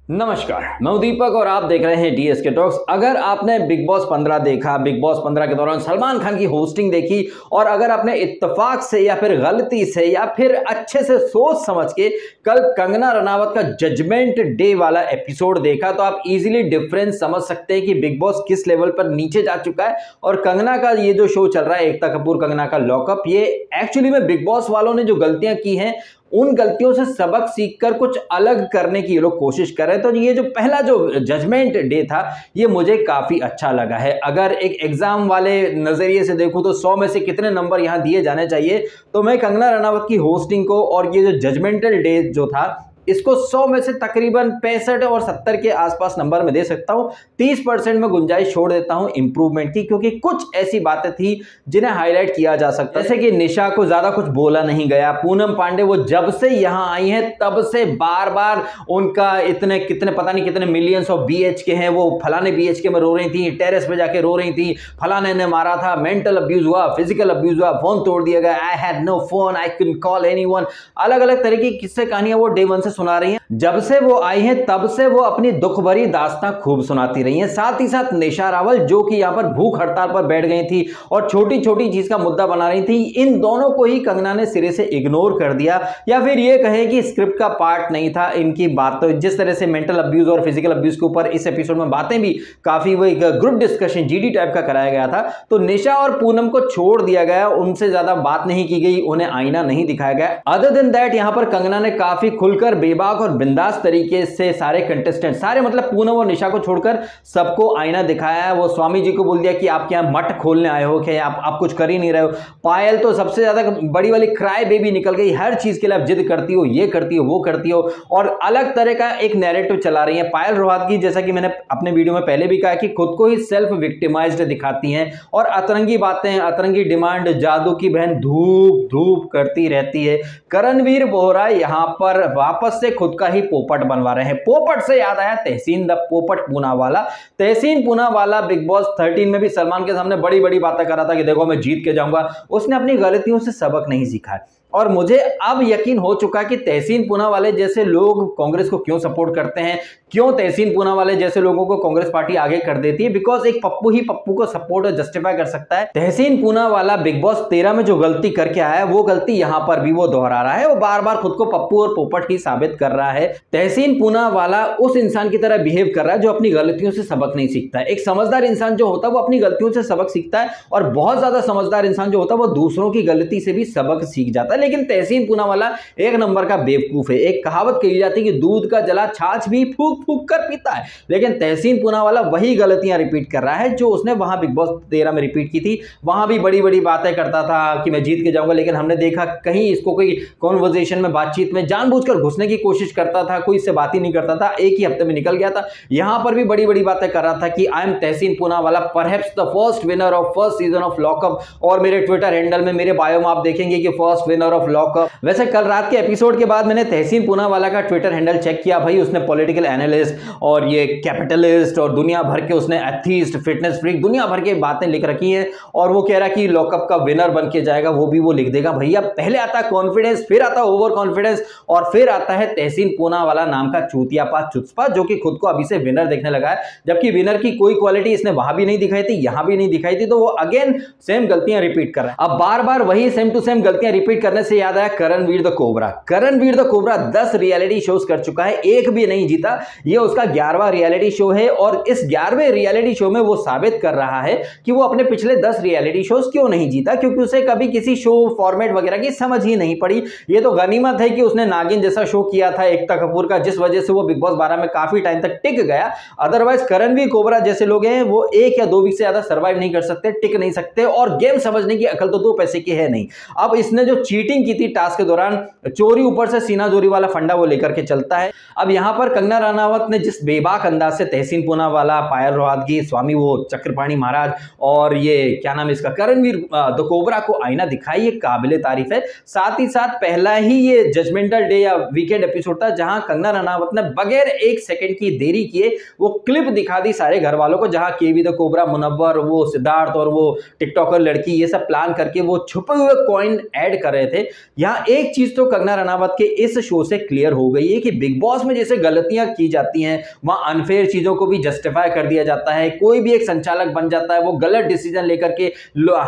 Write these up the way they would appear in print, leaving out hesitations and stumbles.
नमस्कार, मैं हूं दीपक और आप देख रहे हैं डीएसके टॉक्स। अगर आपने बिग बॉस 15 देखा, बिग बॉस 15 के दौरान सलमान खान की होस्टिंग देखी और अगर आपने इत्तेफाक से या फिर गलती से या फिर अच्छे से सोच समझ के कल कंगना रनावत का जजमेंट डे वाला एपिसोड देखा तो आप इजीली डिफरेंस समझ सकते हैं कि बिग बॉस किस लेवल पर नीचे जा चुका है। और कंगना का ये जो शो चल रहा है, एकता कपूर कंगना का लॉकअप, ये एक्चुअली में बिग बॉस वालों ने जो गलतियां की हैं उन गलतियों से सबक सीखकर कुछ अलग करने की ये लोग कोशिश कर रहे हैं। तो ये जो पहला जो जजमेंट डे था ये मुझे काफी अच्छा लगा है। अगर एक एग्जाम वाले नजरिए से देखूं तो 100 में से कितने नंबर यहां दिए जाने चाहिए, तो मैं कंगना रनावत की होस्टिंग को और ये जो जजमेंटल डे जो था इसको 100 में से तकरीबन 65 और 70 के आसपास नंबर में दे सकता हूं। 30% में गुंजाइश छोड़ देता हूं इंप्रूवमेंट की, क्योंकि कुछ ऐसी बातें थी जिन्हें हाईलाइट किया जा सकता है। जैसे कि निशा को ज्यादा कुछ बोला नहीं गया। पूनम पांडे वो जब से यहां आई हैं तब से बार बार उनका इतने कितने पता नहीं कितने मिलियंस ऑफ बीएचके हैं, वो फलाने बीएचके में रो रही थी, टेरेस पे जाके रो रही थी, फलाने ने मारा था, मेंटल अब्यूज हुआ, फिजिकल अब्यूज हुआ, फोन तोड़ दिया गया, I had no phone, I couldn't call anyone. अलग अलग तरह की किस्से कहानियां वो डे वन से सुना रही हैं। जब से वो आई हैं तब से वो अपनी दुख भरी दास्तां खूब सुनाती रही हैं। साथ ही साथ निशा रावल जो कि यहां पर भूख हड़ताल पर बैठ गई थी और छोटी छोटी चीज का मुद्दा बना रही थी, इन दोनों को ही कंगना ने सिरे से इग्नोर कर दिया, या फिर ये कहें कि स्क्रिप्ट का पार्ट नहीं था इनकी बात। तो जिस तरह से मेंटल अब्यूज और फिजिकल अब्यूज के ऊपर इस एपिसोड में बातें भी काफी वो एक ग्रुप डिस्कशन जीडी टाइप का कराया गया था, तो निशा और पूनम को छोड़ दिया गया, उनसे ज्यादा बात नहीं की गई, उन्हें आईना नहीं दिखाया गया। अदर देन दैट यहां पर कंगना ने काफी खुलकर बेबाक और बिंदास तरीके से सारे कंटेस्टेंट, सारे मतलब पूनम और निशा को छोड़कर सबको आईना दिखाया है। वो स्वामी जी को बोल दिया कि आप क्या मठ खोलने आए हो, क्या आप कुछ कर ही नहीं रहे हो। पायल तो सबसे ज्यादा बड़ी वाली क्राई बेबी निकल गई, हर चीज के लिए आप जिद करती हो, ये करती हो, वो करती हो, और अलग तरह का एक नैरेटिव चला रही है। पायल रोहतगी, जैसा कि मैंने अपने वीडियो में पहले भी कहा, कि खुद को ही सेल्फ विक्टिमाइज्ड दिखाती हैं और अतरंगी बातें, अतरंगी डिमांड, जादू की बहन धूप धूप करती रहती है। करणवीर बोहरा यहां पर वापस से खुद का ही पोपट बनवा रहे हैं। पोपट से याद आया तहसीन द पोपट पूनावाला। तहसीन पूनावाला बिग बॉस 13 में भी सलमान के सामने बड़ी बड़ी बातें कर रहा था कि देखो मैं जीत के जाऊंगा। उसने अपनी गलतियों से सबक नहीं सीखा है और मुझे अब यकीन हो चुका कि तहसीन पूनावाले जैसे लोग कांग्रेस को क्यों सपोर्ट करते हैं, क्यों तहसीन पूनावाले जैसे लोगों को कांग्रेस पार्टी आगे कर देती है। बिकॉज एक पप्पू ही पप्पू को सपोर्ट और जस्टिफाई कर सकता है। तहसीन पूनावाला बिग बॉस 13 में जो गलती करके आया है वो गलती यहां पर भी वो दोहरा रहा है। वो बार बार खुद को पप्पू और पोपट ही साबित कर रहा है। तहसीन पूनावाला उस इंसान की तरह बिहेव कर रहा है जो अपनी गलतियों से सबक नहीं सीखता है। एक समझदार इंसान जो होता है वो अपनी गलतियों से सबक सीखता है, और बहुत ज्यादा समझदार इंसान जो होता है वो दूसरों की गलती से भी सबक सीख जाता है। लेकिन तहसीन पूनावाला एक नंबर का बेवकूफ है। एक कहावत कही जाती है कि दूध का जला छाछ भी फूक फूक कर पीता है, लेकिन तहसीन पूनावाला वही गलतियां रिपीट कर रहा है जो उसने वहां बिग बॉस 13 में रिपीट की थी। वहां भी बड़ी बड़ी बातें करता था कि मैं जीत के जाऊंगा, लेकिन हमने देखा कहीं इसको कोई कॉन्वर्सेशन में, बातचीत में जानबूझकर घुसने की कोशिश करता था, कोई इससे बात ही नहीं करता था, एक ही हफ्ते में निकल गया था। यहां पर भी बड़ी बड़ी बातें कर रहा था कि I am Tehseen Poonawalla, perhaps the first winner of first season of Lockup. और मेरे ट्विटर हैंडल में, मेरे बायो में आप देखेंगे कि फर्स्ट विनर ऑफ लॉकअप। वैसे कल रात के एपिसोड के बाद मैंने तहसीन पूनावाला का ट्विटर हैंडल चेक किया। भाई उसने पॉलिटिकल एनालिस्ट और ये कैपिटलिस्ट और दुनिया भर के उसने एथीस्ट, फिटनेस फ्रीक, दुनिया भर के बातें लिख रखी हैं, और वो कह रहा कि लॉकअप का विनर बन के जाएगा, वो भी वो लिख देगा। भैया पहले आता कॉन्फिडेंस, फिर आता ओवर कॉन्फिडेंस, और फिर आता है तहसीन पूनावाला नाम का चूतियापा चुचपा जो कि खुद को अभी से विनर देखने लगा है, जबकि विनर की कोई क्वालिटी इसने वहां भी नहीं दिखाई थी, यहां भी नहीं दिखाई थी। तो वो अगेन सेम गलतियां रिपीट कर रहा है। अब बार बार वही सेम टू सेम गलतियां रिपीट करने से याद आया Karanvir the cobra. Karanvir the cobra 10 reality shows कर चुका है, एक भी नहीं जीता। ये उसका 11वां रियलिटी शो है, और इस 11वें रियलिटी शो में वो साबित कर रहा है कि वो अपने पिछले 10 रियलिटी शोज क्यों नहीं जीता, क्योंकि उसे कभी किसी शो फॉर्मेट वगैरह की समझ ही नहीं पड़ी। ये तो गनीमत है कि उसने नागिन जैसा शो किया था एकता कपूर का, जिस वजह से वो बिग बॉस 12 में काफी टाइम तक टिक गया। अदरवाइज करणवीर कोबरा जैसे लोग हैं वो 1 या 2 वीक से ज्यादा सर्वाइव नहीं कर सकते, टिक नहीं सकते, और गेम समझने की अकल तो 2 पैसे की है नहीं। अब इसने जो चीटिंग की थी टास्क के दौरान, चोरी ऊपर से सीना जोरी वाला फंडा वो लेकर के चलता है। अब यहां पर कंगना रनावत ने जिस बेबाक अंदाज से तहसीन पूनावाला, पायल रोहतगी, स्वामी वो चक्रपाणी महाराज और ये क्या नाम है इसका करणवीर द कोबरा को आईना दिखाई, ये काबिले तारीफ है। साथ ही साथ पहला ही ये जजमेंटल डे या वीकेंड एपिसोड था जहां कंगना रनावत ने बगैर 1 सेकंड की देरी किए वो क्लिप दिखा दी सारे घर वालों को, जहां केवी द कोबरा, मुनव्वर, वो सिद्धार्थ और वो टिकटॉकर लड़की ये सब प्लान करके वो छुपे हुए कॉइन ऐड कर रहे थे। थे। यहाँ एक चीज तो कंगना रनावत के इस शो से क्लियर हो गई है कि बिग बॉस में जैसे गलतियां की जाती हैं, वहां अनफेयर चीजों को भी जस्टिफाई कर दिया जाता है। कोई भी एक संचालक बन जाता है, वो गलत डिसीजन लेकर के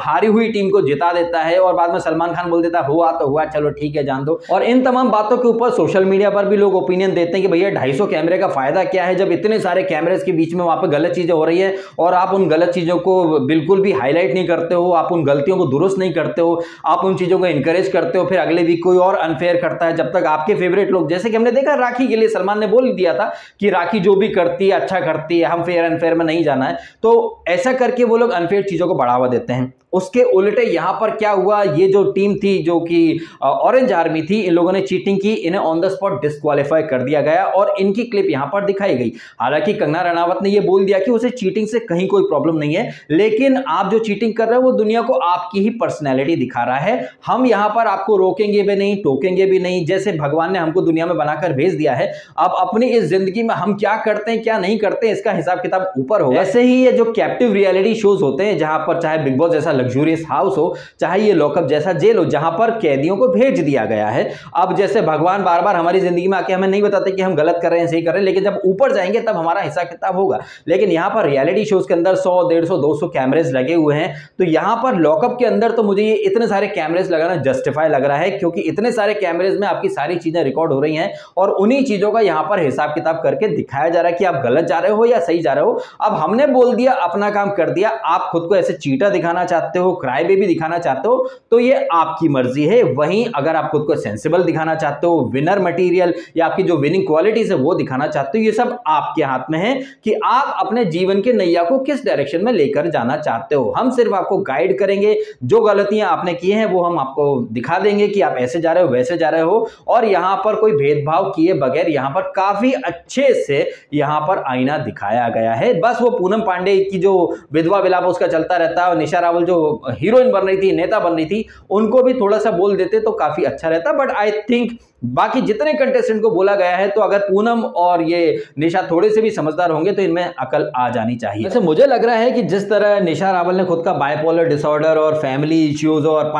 हारी हुई टीम को जिता देता है और बाद में सलमान खान बोल देता है हुआ तो हुआ, चलो ठीक है जान दो। और इन तमाम बातों के ऊपर सोशल मीडिया पर भी लोग ओपिनियन देते हैं कि भैया 250 कैमरे का फायदा क्या है जब इतने सारे कैमरेज के बीच में वहां पर गलत चीजें हो रही है और आप उन गलत चीजों को बिल्कुल भी हाईलाइट नहीं करते हो, आप उन गलतियों को दुरुस्त नहीं करते हो, आप उन चीजों को इंकरेज करते हो, फिर अगले वीक कोई और अनफेयर करता है। जब तक आपके फेवरेट लोग, जैसे कि हमने देखा राखी के लिए सलमान ने बोल दिया था कि राखी जो भी करती है अच्छा करती है, हम फेयर अनफेयर में नहीं जाना है, तो ऐसा करके वो लोग अनफेयर चीजों को बढ़ावा देते हैं। उसके उल्टे यहां पर क्या हुआ, ये जो टीम थी जो कि ऑरेंज आर्मी थी, इन लोगों ने चीटिंग की, इन्हें ऑन द स्पॉट डिस्क्वालीफाई कर दिया गया और इनकी क्लिप यहां पर दिखाई गई। हालांकि कंगना रनावत ने यह बोल दिया कि उसे चीटिंग से कहीं कोई प्रॉब्लम नहीं है, लेकिन आप जो चीटिंग कर रहे हो वो दुनिया को आपकी ही पर्सनैलिटी दिखा रहा है। हम यहां पर आपको रोकेंगे भी नहीं, टोकेंगे भी नहीं। जैसे भगवान ने हमको दुनिया में बनाकर भेज दिया है, अब अपनी इस जिंदगी में हम क्या करते हैं क्या नहीं करते हैं इसका हिसाब किताब ऊपर होगा। ऐसे ही ये जो कैप्टिव रियलिटी शोज होते हैं, जहां पर चाहे बिग बॉस जैसा लग्जूरियस हाउस हो, चाहे ये लॉकअप जैसा जेल हो, जहां पर कैदियों को भेज दिया गया है। अब जैसे भगवान बार बार हमारी जिंदगी में आके हमें नहीं बताते कि हम गलत कर रहे हैं सही कर रहे हैं, लेकिन जब ऊपर जाएंगे तब हमारा हिसाब किताब होगा। लेकिन यहां पर रियलिटी शोज के अंदर 100, 150, 200 कैमरेज लगे हुए हैं, तो यहां पर लॉकअप के अंदर तो मुझे ये इतने सारे कैमरेज लगाना जस्टिफाई लग रहा है, क्योंकि इतने सारे कैमरेज में आपकी सारी चीजें रिकॉर्ड हो रही हैं और उन्हीं चीजों का यहां पर हिसाब किताब करके दिखाया जा रहा है कि आप गलत जा रहे हो या सही जा रहे हो। अब हमने बोल दिया, अपना काम कर दिया, आप खुद को ऐसे चीटर दिखाना चाहते हो, क्राई बेबी दिखाना चाहते हो, तो ये आपकी मर्जी है। वहीं अगर आप खुद को सेंसिबल दिखाना चाहते हो, विनर मटेरियल या आपकी जो विनिंग क्वालिटीज है वो दिखाना चाहते हो, ये सब आपके हाथ में है कि आप अपने जीवन के नैया को किस डायरेक्शन में लेकर जाना चाहते हो। हम सिर्फ आपको गाइड करेंगे, जो गलतियां आपने की हैं वो हम आपको दिखा देंगे कि आप ऐसे जा रहे हो वैसे जा रहे हो, और यहां पर कोई भेदभाव किए बगैर यहां पर काफी अच्छे से यहां पर आईना दिखाया गया है। बस वो पूनम पांडे की जो विधवा विलाप उसका चलता रहता है और निशा रावल जो हीरोइन बन रही थी, नेता बन रही थी, उनको भी थोड़ा सा बोल देते तो काफी अच्छा रहता। बट आई थिंक बाकी जितने कंटेस्टेंट को बोला गया है, तो अगर पूनम और ये निशा थोड़े से भी समझदार होंगे तो इनमें अकल आ जानी चाहिए। वैसे मुझे लग रहा है कि जिस तरह निशा रावल ने खुद का बाइपोलर डिसऑर्डर और फैमिली इश्यूज और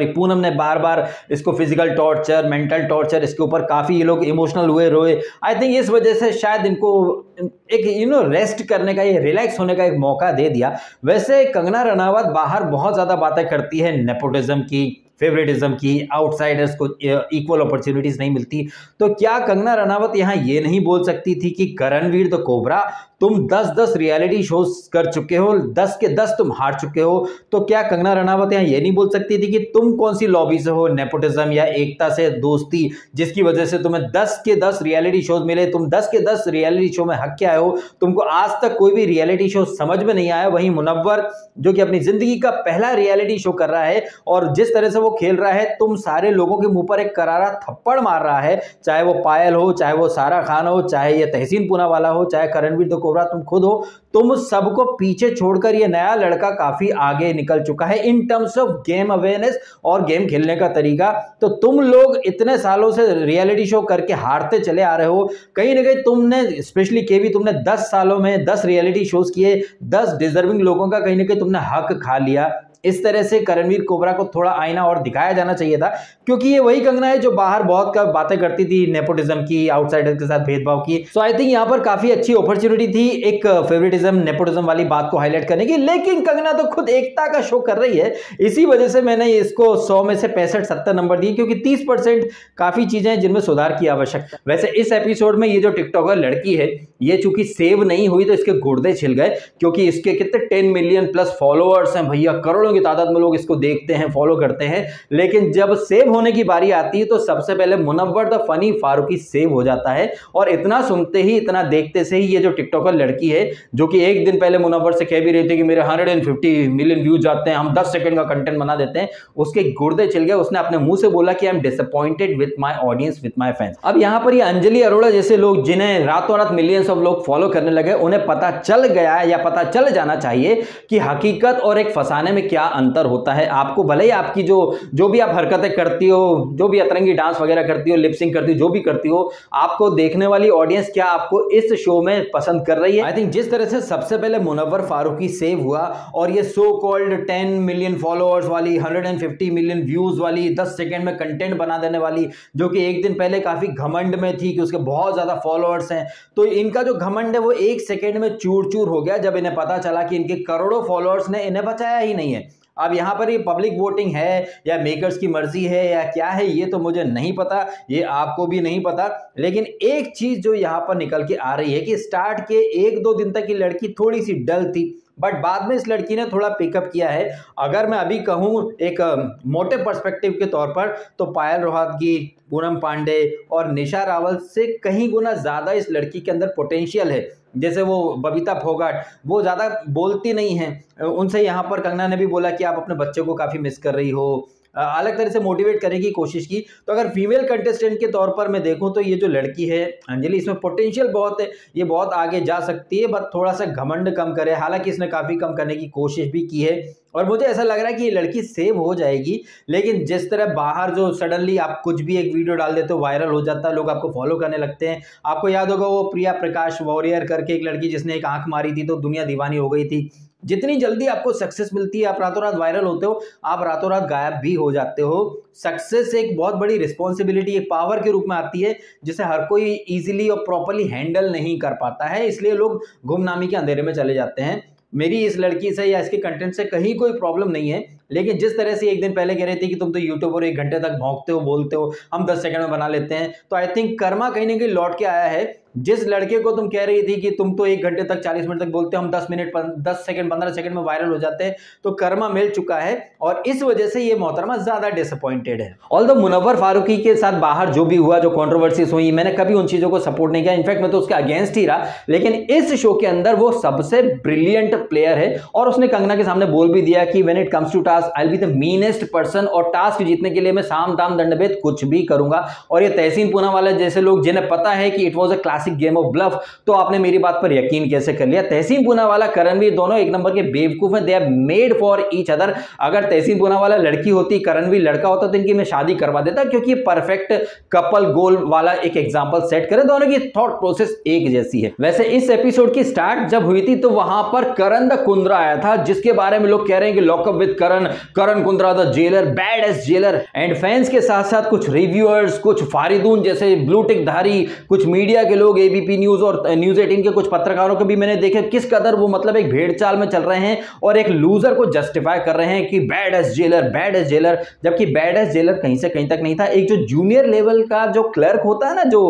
पूनम ने बार बार इसको फिजिकल टॉर्चर, मेंटल टॉर्चर, इसके ऊपर काफी ये लोग इमोशनल हुए, रोए। आई थिंक इस वजह से शायद इनको एक रेस्ट करने का, ये रिलैक्स होने का एक मौका दे दिया। वैसे कंगना रनावत बाहर बहुत ज्यादा बातें करती है नेपोटिज्म की, फेवरेटिज्म की, आउटसाइडर्स को इक्वल अपॉर्चुनिटीज नहीं मिलती, तो क्या कंगना रनावत यहां ये नहीं बोल सकती थी कि करणवीर द कोबरा, तुम 10-10 रियलिटी शोज कर चुके हो, 10 के 10 तुम हार चुके हो, तो क्या कंगना रनावत यहाँ ये नहीं बोल सकती थी कि तुम कौन सी लॉबी से हो, नेपोटिज्म या एकता से दोस्ती, जिसकी वजह से तुम्हें 10 के 10 रियलिटी शोज मिले, तुम 10 के 10 रियलिटी शो में हक के आए हो, तुमको आज तक कोई भी रियलिटी शो समझ में नहीं आया। वहीं मुनव्वर जो कि अपनी जिंदगी का पहला रियलिटी शो कर रहा है और जिस तरह से वो खेल रहा है, तुम सारे लोगों के मुंह पर एक करारा थप्पड़ मार रहा है, चाहे वो पायल हो, चाहे वो सारा खान हो, चाहे ये तहसीन पूनावाला हो, चाहे करणवीर द कोबरा तुम खुद हो, तुम सबको पीछे छोड़कर ये नया लड़का काफी आगे निकल चुका है in terms of game awareness और गेम खेलने का तरीका। तो तुम लोग इतने सालों से रियलिटी शो करके हारते चले आ रहे हो, कहीं ना कहीं तुमने, स्पेशली केवी, तुमने 10 सालों में 10 रियलिटी शोज किए, 10 डिजर्विंग लोगों का कहीं ना कहीं तुमने हक खा लिया। इस तरह से करणवीर कोबरा को थोड़ा आईना और दिखाया जाना चाहिए था, क्योंकि ये वही कंगना है जो बाहर बहुत बातें करती थी नेपोटिज्म की, आउटसाइडर के साथ भेदभाव की। सो आई थिंक यहाँ पर काफी अच्छी अपॉर्चुनिटी थी एक फेवरेटिज्म, नेपोटिज्म वाली बात को हाईलाइट करने की, लेकिन कंगना तो खुद एकता का शो कर रही है। इसी वजह से मैंने इसको 100 में से 65-70 नंबर दिए, क्योंकि 30% काफी चीजें हैं जिनमें सुधार की आवश्यकता। वैसे इस एपिसोड में ये जो टिकटॉकर लड़की है, ये चूंकि सेव नहीं हुई तो इसके गुर्दे छिल गए, क्योंकि इसके कितने 10 मिलियन प्लस फॉलोअर्स हैं भैया, करोड़ों की तादाद में लोग इसको देखते हैं, फॉलो करते हैं। लेकिन जब सेव होने की बारी आती है तो सबसे पहले Munawar the funny Faruqui save हो जाता है, और इतना सुनते ही, इतना देखते से ही ये जो टिकटॉकर लड़की है, जो कि एक दिन पहले मुनव्वर से कह भी रही थी कि मेरे 150 मिलियन व्यूज आते हैं, हम 10 सेकंड का कंटेंट बना देते हैं, उसके गुर्दे छिल गए। उसने अपने मुंह से बोला कि I am disappointed with my audience, with my fans. अब यहां पर ये अंजलि अरोड़ा जैसे लोग, जिन्हें रातों रात मिलियंस ऑफ लोग फॉलो करने लगे, उन्हें पता चल गया या पता चल जाना चाहिए कि हकीकत और एक फसाने में क्या क्या अंतर होता है। आपको भले ही आपकी जो भी आप हरकतें करती हो, जो भी अतरंगी डांस वगैरह करती हो, लिपसिंग करती हो, जो भी करती हो, आपको देखने वाली ऑडियंस क्या आपको इस शो में पसंद कर रही है। आई थिंक जिस तरह से सबसे पहले मुनव्वर फारूकी सेव हुआ और ये सो कॉल्ड 10 मिलियन फॉलोअर्स वाली, 150 मिलियन व्यूज वाली, 10 सेकंड में कंटेंट बना देने वाली, जो कि एक दिन पहले काफी घमंड में थी कि उसके बहुत ज्यादा फॉलोअर्स हैं, तो इनका जो घमंड है वो एक सेकंड में चूर चूर हो गया जब इन्हें पता चला कि इनके करोड़ों फॉलोअर्स ने इन्हें बचाया ही नहीं है। अब यहाँ पर ये पब्लिक वोटिंग है या मेकर्स की मर्जी है या क्या है, ये तो मुझे नहीं पता, ये आपको भी नहीं पता। लेकिन एक चीज जो यहाँ पर निकल के आ रही है कि स्टार्ट के 1-2 दिन तक ये लड़की थोड़ी सी डल थी, बट बाद में इस लड़की ने थोड़ा पिकअप किया है। अगर मैं अभी कहूँ एक मोटे पर्सपेक्टिव के तौर पर, तो पायल रोहतगी, पूनम पांडे और निशा रावल से कहीं गुना ज़्यादा इस लड़की के अंदर पोटेंशियल है। जैसे वो बबीता फोगाट, वो ज़्यादा बोलती नहीं हैं, उनसे यहाँ पर कंगना ने भी बोला कि आप अपने बच्चे को काफ़ी मिस कर रही हो, अलग तरह से मोटिवेट करने की कोशिश की। तो अगर फीमेल कंटेस्टेंट के तौर पर मैं देखूं तो ये जो लड़की है अंजलि, इसमें पोटेंशियल बहुत है, ये बहुत आगे जा सकती है, बस थोड़ा सा घमंड कम करे। हालांकि इसने काफ़ी कम करने की कोशिश भी की है और मुझे ऐसा लग रहा है कि ये लड़की सेव हो जाएगी। लेकिन जिस तरह बाहर जो सडनली आप कुछ भी एक वीडियो डाल देते हो, वायरल हो जाता है, लोग आपको फॉलो करने लगते हैं। आपको याद होगा वो प्रिया प्रकाश वॉरियर करके एक लड़की जिसने एक आंख मारी थी तो दुनिया दीवानी हो गई थी। जितनी जल्दी आपको सक्सेस मिलती है, आप रातों रात वायरल होते हो, आप रातों रात गायब भी हो जाते हो। सक्सेस एक बहुत बड़ी रिस्पॉन्सिबिलिटी, एक पावर के रूप में आती है जिसे हर कोई इजीली और प्रॉपर्ली हैंडल नहीं कर पाता है, इसलिए लोग गुमनामी के अंधेरे में चले जाते हैं। मेरी इस लड़की से या इसके कंटेंट से कहीं कोई प्रॉब्लम नहीं है, लेकिन जिस तरह से एक दिन पहले कह रही थी कि तुम तो यूट्यूबर 1 घंटे तक भौंकते हो, बोलते हो, हम 10 सेकंड में बना लेते हैं, तो आई थिंक कर्मा कहीं ना कहीं लौट के आया है। जिस लड़के को तुम कह रही थी कि तुम तो 1 घंटे तक 40 मिनट तक बोलते हो, हम 10 सेकंड 15 सेकंड में वायरल हो जाते हैं, तो कर्मा मिल चुका है और इस वजह से ये मोहतरमा ज्यादा डिसअपॉइंटेड है। ऑल्दो मुनव्वर फारूकी के साथ बाहर जो भी हुआ, जो कंट्रोवर्सीज हुई, मैंने कभी उन चीजों को सपोर्ट नहीं किया, इनफैक्ट मैं तो उसके अगेंस्ट ही रहा। लेकिन इस शो के अंदर वो सबसे ब्रिलियंट प्लेयर है और उसने कंगना के सामने बोल भी दिया कि when it comes to task I will be the meanest person, और टास्क जीतने के लिए मैं साम दाम दंडभेद कुछ भी करूंगा। और ये तहसीन पूनावाला जैसे लोग जिन्हें पता है कि it was a classic game of bluff, तो आपने मेरी बात पर यकीन कैसे कर लिया? तहसीन पूनावाला, करणवीर दोनों एक नंबर के बेवकूफ हैं, they are made for each other. अगर तहसीन पूनावाला लड़की होती, करणवीर लड़का होता, तो इनकी मैं शादी करवा देता, क्योंकि परफेक्ट कपल गोल वाला एक एग्जांपल सेट करें। दोनों की थॉट प्रोसेस एक जैसी है। वैसे इस एपिसोड की स्टार्ट जब हुई थी तो वहां पर करण द कुंद्रा आया था, जिसके बारे में लोग कह रहे हैं कि lockup with Karan Kundra the jailer, bad S jailer. And fans के साथ साथ कुछ रिव्यूअर्स, कुछ फारिदून जैसे ब्लू टिक धारी, कुछ मीडिया के लोग, एबीपी न्यूज और न्यूज 18 के कुछ पत्रकारों को भी मैंने देखा किस कदर वो मतलब एक भेड़चाल में चल रहे हैं और एक लूजर को जस्टिफाई कर रहे हैं कि बैड एस जेलर, जबकि बैड एस जेलर कहीं से कहीं तक नहीं था। एक जो जूनियर लेवल का जो क्लर्क होता है ना, जो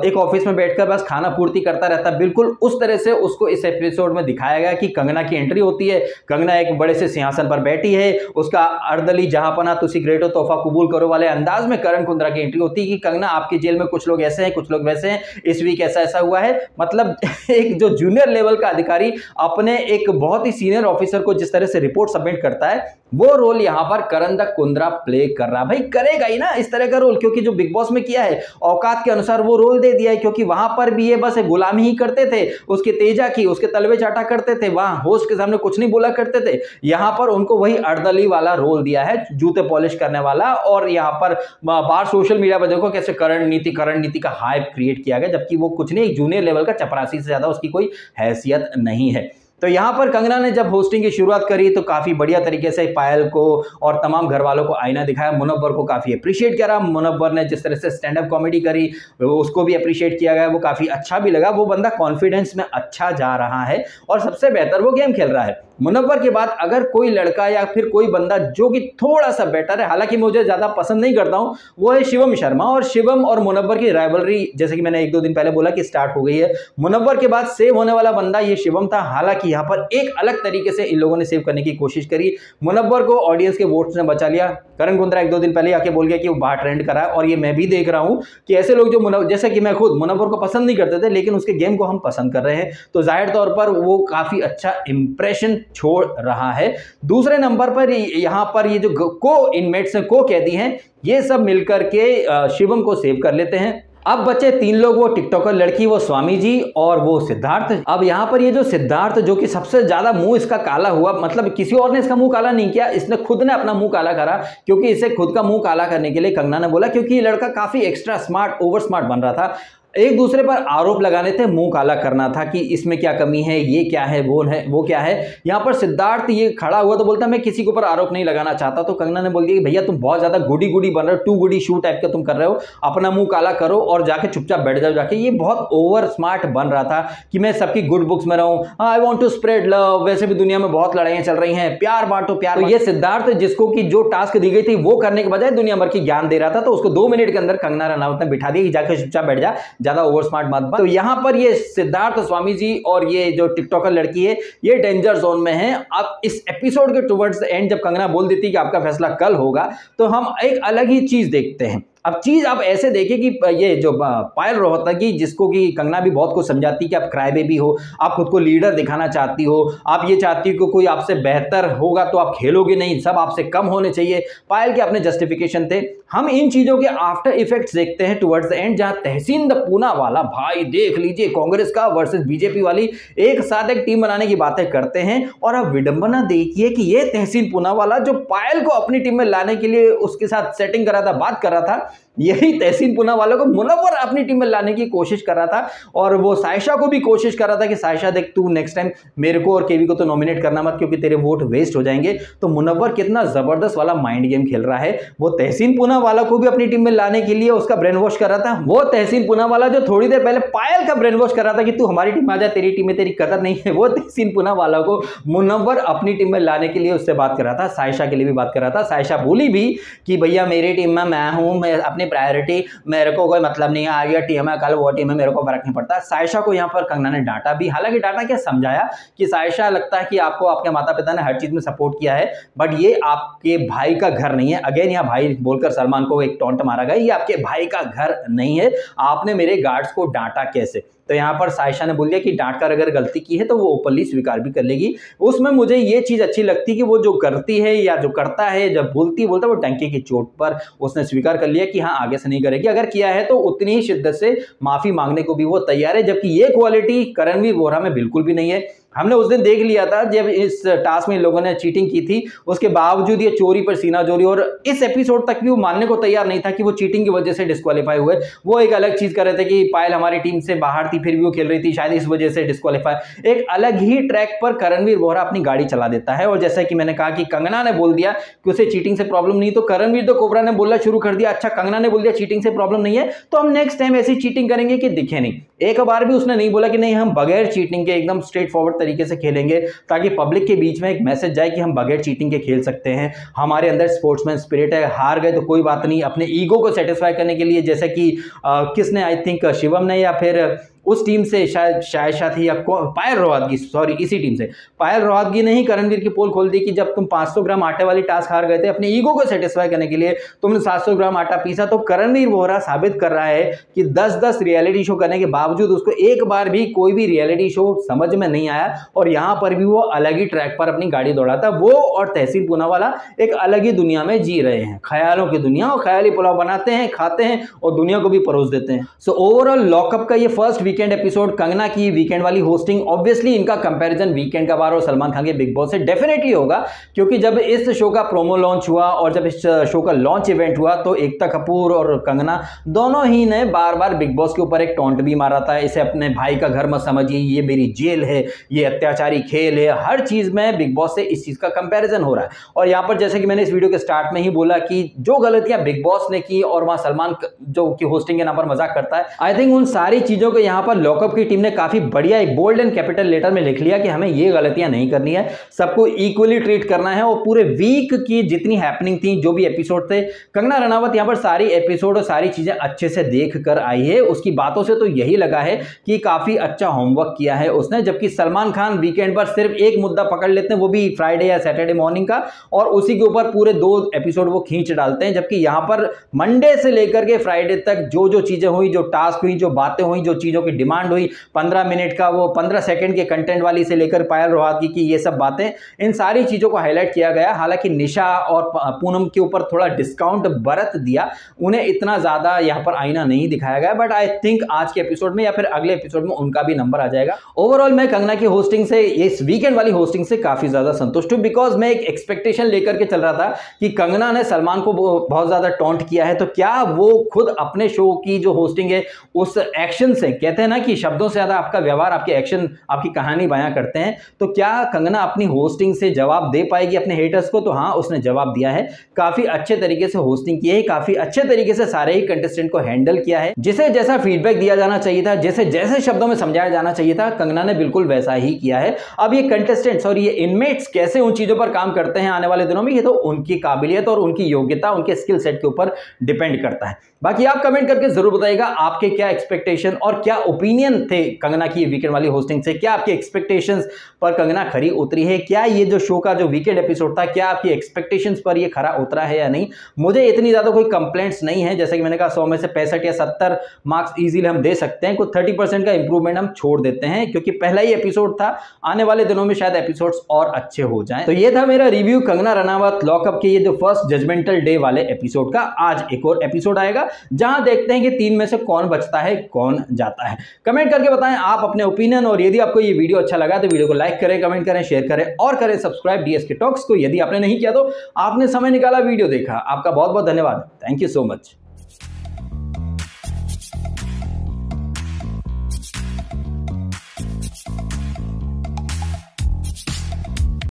एक ऑफिस में बैठकर बस खाना पूर्ति करता रहता है, बिल्कुल उस तरह से उसको इस एपिसोड में दिखाया गया कि कंगना की एंट्री होती है, कंगना एक बड़े से सिंहासन पर बैठी है, उसका अर्दली जहांपना तुसी ग्रेटो तोहफा कबूल करो वाले अंदाज में करण कुंद्रा की एंट्री होती है कि कंगना आपकी जेल में कुछ लोग ऐसे हैं, कुछ लोग वैसे हैं, इस वीक ऐसा हुआ है। मतलब एक जो जूनियर लेवल का अधिकारी अपने एक बहुत ही सीनियर ऑफिसर को जिस तरह से रिपोर्ट सबमिट करता है, वो रोल यहां पर करण द कुंद्रा प्ले कर रहा। भाई करेगा ही ना इस तरह का रोल, क्योंकि जो बिग बॉस में किया है औकात के अनुसार वो रोल दे दिया है, क्योंकि वहां पर भी ये बस गुलामी ही करते थे, उसके तेजा की, उसके तलवे चाटा करते थे, वहां होस्ट के सामने कुछ नहीं बोला करते थे। यहां पर उनको वही अर्दली वाला रोल दिया है, जूते पॉलिश करने वाला। और यहां पर बाहर सोशल मीडिया पर देखो कैसे करण नीति का हाइप क्रिएट किया गया, जबकि वो कुछ नहीं, एक जूनियर लेवल का चपरासी से ज्यादा उसकी कोई हैसियत नहीं है। तो यहाँ पर कंगना ने जब होस्टिंग की शुरुआत करी तो काफी बढ़िया तरीके से पायल को और तमाम घर वालों को आईना दिखाया। मुनव्वर को काफी अप्रिशिएट किया। मुनव्वर ने जिस तरह से स्टैंड अप कॉमेडी करी उसको भी अप्रिशिएट किया गया, वो काफी अच्छा भी लगा। वो बंदा कॉन्फिडेंस में अच्छा जा रहा है और सबसे बेहतर वो गेम खेल रहा है। मुनव्वर के बाद अगर कोई लड़का या फिर कोई बंदा जो कि थोड़ा सा बेटर है, हालांकि मुझे ज्यादा पसंद नहीं करता हूं, वो है शिवम शर्मा। और शिवम और मुनव्वर की राइवलरी जैसे कि मैंने 1-2 दिन पहले बोला कि स्टार्ट हो गई है। मुनव्वर के बाद सेव होने वाला बंदा ये शिवम था। हालांकि यहाँ पर एक अलग तरीके से इन लोगों ने सेव करने की कोशिश करी। मुनव्वर को ऑडियंस के वोट्स ने बचा लिया। करण कुंद्रा 1-2 दिन पहले आके बोल गया कि वो बाहर ट्रेंड करा है, और ये मैं भी देख रहा हूं कि ऐसे लोग जो जैसे कि मैं खुद मुनव्वर को पसंद नहीं करते थे, लेकिन उसके गेम को हम पसंद कर रहे हैं, तो जाहिर तौर पर वो काफी अच्छा इंप्रेशन छोड़ रहा है। दूसरे नंबर पर यहां पर ये जो को इनमेट्स हैं, को कैदी हैं, ये सब मिलकर के शिवम को सेव कर लेते हैं। अब बचे 3 लोग, वो टिकटॉकर लड़की, वो स्वामी जी और वो सिद्धार्थ। अब यहाँ पर ये जो सिद्धार्थ जो कि सबसे ज्यादा मुंह इसका काला हुआ, मतलब किसी और ने इसका मुंह काला नहीं किया, इसने खुद ने अपना मुंह काला करा, क्योंकि इसे खुद का मुंह काला करने के लिए कंगना ने बोला, क्योंकि ये लड़का काफी एक्स्ट्रा स्मार्ट, ओवर स्मार्ट बन रहा था। एक दूसरे पर आरोप लगाने थे, मुंह काला करना था कि इसमें क्या कमी है, ये क्या है, वो क्या है। यहां पर सिद्धार्थ ये खड़ा हुआ तो बोलता मैं किसी के ऊपर आरोप नहीं लगाना चाहता, तो कंगना ने बोल दिया कि भैया तुम बहुत ज्यादा गुडी गुडी बन रहे हो, टू गुडी शू टाइप का तुम कर रहे हो, अपना मुंह काला करो और जाके चुपचाप बैठ जाओ जाके। ये बहुत ओवर स्मार्ट बन रहा था कि मैं सबकी गुड बुक्स में रहूं, I want to spread love, वैसे भी दुनिया में बहुत लड़ाइयां चल रही हैं, प्यार बांटो प्यार। तो ये सिद्धार्थ जिसको कि जो टास्क दी गई थी वो करने के बजाय दुनिया भर की ज्ञान दे रहा था, तो उसको 2 मिनट के अंदर कंगना रनावत ने बिठा दिया कि जाके चुपचाप बैठ जा, ज्यादा ओवर स्मार्ट मत। तो यहां पर ये सिद्धार्थ स्वामी जी और ये जो टिकटॉकर लड़की है ये डेंजर जोन में है। अब इस एपिसोड के टुवर्ड्स द एंड जब कंगना बोल देती कि आपका फैसला कल होगा, तो हम एक अलग ही चीज देखते हैं। अब चीज आप ऐसे देखें कि ये जो पायल रोहतगी, जिसको कि कंगना भी बहुत कुछ समझाती कि आप क्राई बेबी हो, आप खुद को लीडर दिखाना चाहती हो, आप ये चाहती हो कि कोई आपसे बेहतर होगा तो आप खेलोगे नहीं, सब आपसे कम होने चाहिए, पायल के अपने जस्टिफिकेशन थे। हम इन चीजों के आफ्टर इफेक्ट्स देखते हैं टुवर्ड्स द एंड, जहां तहसीन पूनावाला, भाई देख लीजिए कांग्रेस का वर्सेस बीजेपी वाली एक साथ एक टीम बनाने की बातें करते हैं। और अब विडंबना देखिए कि ये तहसीन पूनावाला जो पायल को अपनी टीम में लाने के लिए उसके साथ सेटिंग कर रहा था, बात कर रहा था, यही तहसीन पूनावाला को मुनव्वर अपनी टीम में लाने की कोशिश कर रहा था। और वो सायशा को भी कोशिश कर रहा था कि सायशा देख तू नेक्स्ट टाइम मेरे को और केवी को तो नॉमिनेट करना मत, क्योंकि तेरे वोट वेस्ट हो जाएंगे। तो मुनव्वर कितना जबरदस्त वाला माइंड गेम खेल रहा है, वो तहसीन पूनावाला को भी अपनी टीम में लाने के लिए उसका ब्रेन वॉश कर रहा था। वो तहसीन पूनावाला जो थोड़ी देर पहले पायल का ब्रेन वॉश कर रहा था कि तू हमारी टीम में आ जा, तेरी टीम में तेरी कदर नहीं है, वो तहसीन पूनावाला को मुनव्वर अपनी टीम में लाने के लिए उससे बात कर रहा था, सायशा के लिए भी बात कर रहा था। सायशा बोली भी कि भैया मेरी टीम में मैं हूं, मैं अपनी प्रायोरिटी, मेरे को कोई मतलब नहीं है, आज ये टीम है कल वो टीम है, मेरे को फर्क नहीं पड़ता। सायशा को यहाँ पर कंगना ने डांटा भी, हालांकि डांटा क्या, समझाया कि सायशा लगता है कि आपको आपके माता पिता ने हर चीज में सपोर्ट किया है, बट ये आपके भाई का घर नहीं है। अगेन यहाँ भाई बोलकर सलमान को एक टॉन्ट मारा गया, ये आपके भाई का घर नहीं है, आपने मेरे गार्ड्स को डांटा कैसे। तो यहाँ पर सायशा ने बोल दिया कि डांट कर अगर गलती की है तो वो ओपनली स्वीकार भी कर लेगी। उसमें मुझे ये चीज अच्छी लगती कि वो जो करती है या जो करता है, जब बोलती बोलता वो टंकी की चोट पर उसने स्वीकार कर लिया कि हाँ आगे से नहीं करेगी, अगर किया है तो उतनी ही शिद्दत से माफी मांगने को भी वो तैयार है, जबकि ये क्वालिटी करणवीर बोहरा में बिल्कुल भी नहीं है। हमने उस दिन देख लिया था जब इस टास्क में लोगों ने चीटिंग की थी, उसके बावजूद ये चोरी पर सीना चोरी, और इस एपिसोड तक भी वो मानने को तैयार नहीं था कि वो चीटिंग की वजह से डिस्क्वालीफाई हुए। वो एक अलग चीज कर रहे थे कि पायल हमारी टीम से बाहर थी फिर भी वो खेल रही थी, शायद इस वजह से डिस्क्वालीफाई। एक अलग ही ट्रैक पर करणवीर बोहरा अपनी गाड़ी चला देता है। और जैसा कि मैंने कहा कि कंगना ने बोल दिया कि उसे चीटिंग से प्रॉब्लम नहीं, तो करणवीर तो कोबरा ने बोलना शुरू कर दिया, अच्छा कंगना ने बोल दिया चीटिंग से प्रॉब्लम नहीं है तो हम नेक्स्ट टाइम ऐसी चीटिंग करेंगे कि दिखे नहीं। एक बार भी उसने नहीं बोला कि नहीं हम बगैर चीटिंग के एकदम स्ट्रेट फॉरवर्ड तरीके से खेलेंगे, ताकि पब्लिक के बीच में एक मैसेज जाए कि हम बगैर चीटिंग के खेल सकते हैं, हमारे अंदर स्पोर्ट्समैन स्पिरिट है, हार गए तो कोई बात नहीं, अपने ईगो को सेटिस्फाई करने के लिए, जैसे कि किसने, आई थिंक शिवम ने या फिर उस टीम से शायद शायशा थी या पायल रोहतगी, सॉरी इसी टीम से पायल रोहतगी ने ही करणवीर की पोल खोल दी कि जब तुम 500 ग्राम आटे वाली टास्क हार गए थे, अपने ईगो को सेटिस्फाई करने के लिए तुमने 700 ग्राम आटा पीसा। तो करणवीर बोहरा साबित कर रहा है कि 10-10 रियलिटी शो करने के बावजूद उसको एक बार भी कोई भी रियलिटी शो समझ में नहीं आया, और यहां पर भी वो अलग ही ट्रैक पर अपनी गाड़ी दौड़ाता। वो और तहसीन पूनावाला एक अलग ही दुनिया में जी रहे हैं, ख्यालों की दुनिया, और ख्याली पुलाव बनाते हैं, खाते हैं और दुनिया को भी परोस देते हैं। सो ओवरऑल लॉकअप का ये फर्स्ट वीकेंड एपिसोड, कंगना की वीकेंड वाली होस्टिंग, ऑब्वियसली इनका कंपैरिजन वीकेंड का बार और सलमान खान के बिग बॉस से डेफिनेटली होगा, क्योंकि जब इस शो का प्रोमो लॉन्च हुआ और जब इस शो का लॉन्च इवेंट हुआ तो एकता कपूर और कंगना दोनों ही ने बार बार बिग बॉस के ऊपर एक टॉन्ट भी मारा था, इसे अपने भाई का घर मत समझिए, ये मेरी जेल है, ये अत्याचारी खेल है, हर चीज में बिग बॉस से इस चीज का कंपैरिजन हो रहा है। और यहां पर जैसे कि मैंने इस वीडियो के स्टार्ट में ही बोला कि जो गलतियां बिग बॉस ने की और वहां सलमान जो कि होस्टिंग के नाम पर मजाक करता है, आई थिंक उन सारी चीजों को यहां पर लॉकअप की टीम ने काफी बढ़िया एक बोल्ड एंड कैपिटल लेटर में लिख लिया कि हमें ये गलतियां नहीं करनी है, सबको इक्वली ट्रीट करना है। और पूरे वीक की जितनी हैपनिंग थी, जो भी एपिसोड थे, कंगना रनावत यहां पर सारी एपिसोड और सारी चीजें अच्छे से देख कर आई है। उसकी बातों से तो यही लगा है कि काफी अच्छा होमवर्क किया है उसने, जबकि सलमान खान वीकेंड पर सिर्फ एक मुद्दा पकड़ लेते हैं, वो भी फ्राइडे या सैटरडे मॉर्निंग का, और उसी के ऊपर पूरे 2 एपिसोड वो खींच डालते हैं। जबकि यहां पर मंडे से लेकर के फ्राइडे तक जो जो चीजें हुई, जो टास्क हुई, जो बातें हुई, जो चीजों की डिमांड हुई, 15 मिनट का वो 15 सेकंड के कंटेंट वाली से लेकर पायल रोहतगी की ये सब बातें, इन सारी चीज़ों को हाईलाइट किया गया। हालांकि निशा और पूनम के ऊपर थोड़ा डिस्काउंट बरत दिया, उन्हें इतना ज़्यादा यहाँ पर आईना नहीं दिखाया गया, बट आई थिंक आज के एपिसोड में या फिर अगले एपिसोड में उनका भी नंबर आ जाएगा। ओवरऑल मैं कंगना की होस्टिंग से, इस वीकेंड वाली होस्टिंग से काफ़ी ज़्यादा संतुष्ट हूँ, बिकॉज मैं एक एक्सपेक्टेशन लेकर के चल रहा था कि कंगना ने सलमान को बहुत ज़्यादा टॉन्ट किया है, तो क्या वो खुद अपने शो की जो होस्टिंग है उस एक्शन से, कहते हैं ना कि शब्दों से ज़्यादा आपका व्यवहार, आपके एक्शन आपकी कहानी बयां करते हैं, तो क्या कंगना अपनी होस्टिंग से जवाब दे पाएगी अपने हेटर्स को? तो हाँ, उसने जवाब दिया है, काफ़ी अच्छे तरीके से होस्टिंग की है, काफ़ी अच्छे तरीके से सारे ही कंटेस्टेंट को हैंडल किया है, जिसे जैसा फीडबैक दिया जाना चाहिए था, जैसे शब्दों में समझाया जाना चाहिए था, कंगना ने बिल्कुल वैसा ही किया है। अब ये कंटेस्टेंट्स और ये इनमेट्स कैसे उन चीज़ों पर काम करते हैं आने वाले दिनों में, ये तो उनकी काबिलियत और उनकी योग्यता, उनके स्किल सेट के ऊपर डिपेंड करता है। बाकी आप कमेंट करके जरूर बताइएगा आपके क्या एक्सपेक्टेशन और क्या ओपिनियन थे कंगना की वीकेंड वाली होस्टिंग से। क्या आपके एक्सपेक्टेशंस पर कंगना खरी उतरी है? क्या ये जो शो का जो वीकेंड एपिसोड था, क्या आपकी एक्सपेक्टेशंस पर ये खरा उतरा है या नहीं? मुझे इतनी ज्यादा कोई कंप्लेंट्स नहीं है, जैसे कि मैंने कहा 100 में से 65 या 70 मार्क्स इजीली हम दे सकते हैं, कुछ 30% का इंप्रूवमेंट हम छोड़ देते हैं, क्योंकि पहला ही एपिसोड था। आने वाले दिनों में शायद एपिसोड्स और अच्छे हो जाएं। तो ये था मेरा रिव्यू कंगना रनावत लॉकअप के ये जो फर्स्ट जजमेंटल डे वाले एपिसोड का। आज एक और एपिसोड आएगा जहां देखते हैं कि 3 में से कौन बचता है, कौन जाता है। कमेंट करके बताएं आप अपने ओपिनियन, और यदि आपको ये वीडियो अच्छा लगा तो वीडियो को लाइक करें, कमेंट करें, शेयर करें और करें सब्सक्राइब डीएसके टॉक्स को। यदि आपने नहीं किया तो आपने समय निकाला, वीडियो देखा, आपका बहुत बहुत धन्यवाद। Thank you so much.